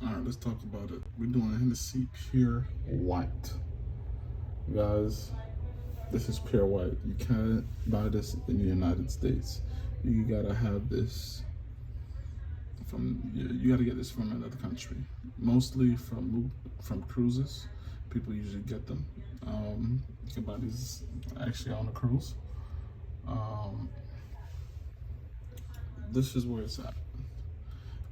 All right, let's talk about it. We're doing Hennessy Pure White. Guys, this is pure white. You can't buy this in the United States. You gotta have this you gotta get this from another country. Mostly from cruises. People usually get them. You can buy these actually on a cruise. This is where it's at.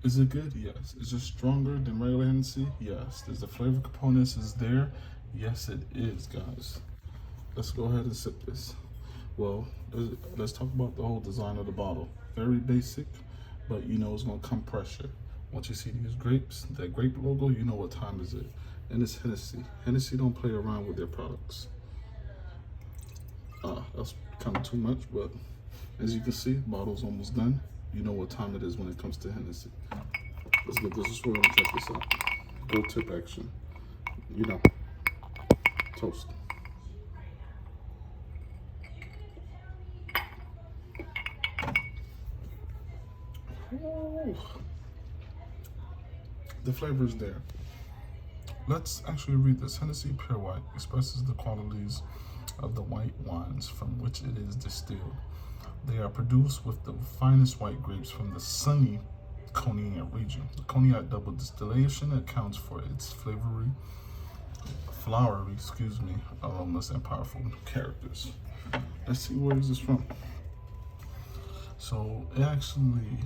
Is it good? Yes. Is it stronger than regular Hennessy? Yes. Is the flavor components is there? Yes, it is, guys. Let's go ahead and sip this. Well, let's talk about the whole design of the bottle. Very basic, but you know it's gonna come pressure. Once you see these grapes, that grape logo, you know what time is it. And it's Hennessy. Hennessy don't play around with their products. That's kind of too much, but as you can see, bottle's almost done. You know what time it is when it comes to Hennessy. Let's get this a swirl and check this out. Go tip action. You know, toast. Ooh. The flavor is there. Let's actually read this. Hennessy Pure White expresses the qualities of the white wines from which it is distilled. They are produced with the finest white grapes from the sunny Cognac region. The Cognac double distillation accounts for its flowery, aromas and powerful characters. Let's see, where is this from? So it actually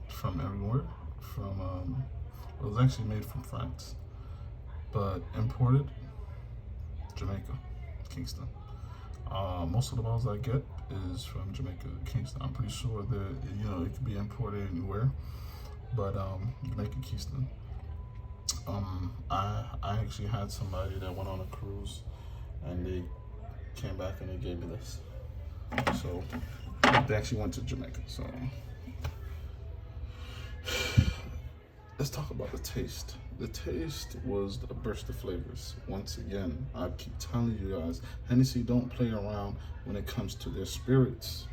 from everywhere. It was actually made from France, but imported Jamaica, Kingston. Most of the bottles I get is from Jamaica, Kingston. I'm pretty sure that it could be imported anywhere, but Jamaica, Kingston. I actually had somebody that went on a cruise, and they came back and they gave me this. So they actually went to Jamaica. So let's talk about the taste. The taste was a burst of flavors. Once again, I keep telling you guys, Hennessy don't play around when it comes to their spirits.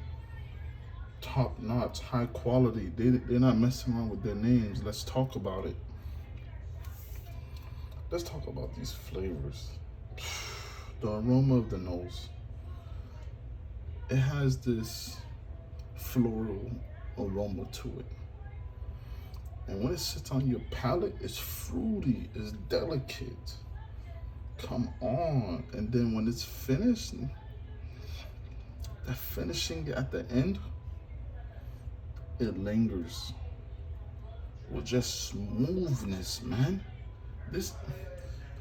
Top notch, high quality. They're not messing around with their names. Let's talk about it. Let's talk about these flavors. The aroma of the nose. It has this floral aroma to it. And when it sits on your palate, it's fruity, it's delicate. Come on. And then when it's finished, the finishing at the end, it lingers with just smoothness, man. This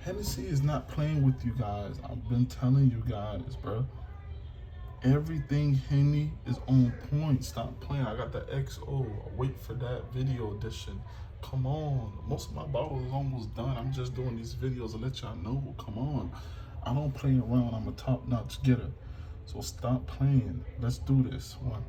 Hennessy is not playing with you guys. I've been telling you guys, bro. Everything Henny is on point. Stop playing. I got the XO. Wait for that video edition. Come on. Most of my bottles is almost done. I'm just doing these videos to let y'all know. Come on. I don't play around. I'm a top-notch getter. So stop playing. Let's do this. One.